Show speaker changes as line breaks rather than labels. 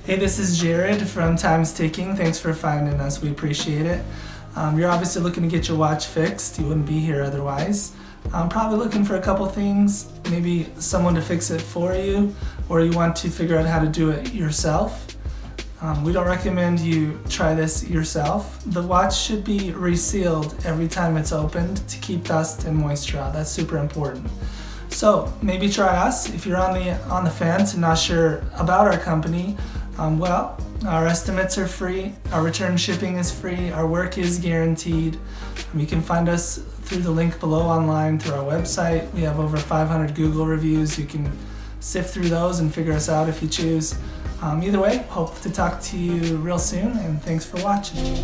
Hey, this is Jared from Time's Ticking. Thanks for finding us. We appreciate it. You're obviously looking to get your watch fixed. You wouldn't be here otherwise. I'm probably looking for a couple things, maybe someone to fix it for you, or you want to figure out how to do it yourself. We don't recommend you try this yourself. The watch should be resealed every time it's opened to keep dust and moisture out. That's super important. So maybe try us. If you're on the fence and not sure about our company, our estimates are free, our return shipping is free, our work is guaranteed. You can find us through the link below online through our website. We have over 500 Google reviews. You can sift through those and figure us out if you choose. Either way, hope to talk to you real soon, and thanks for watching.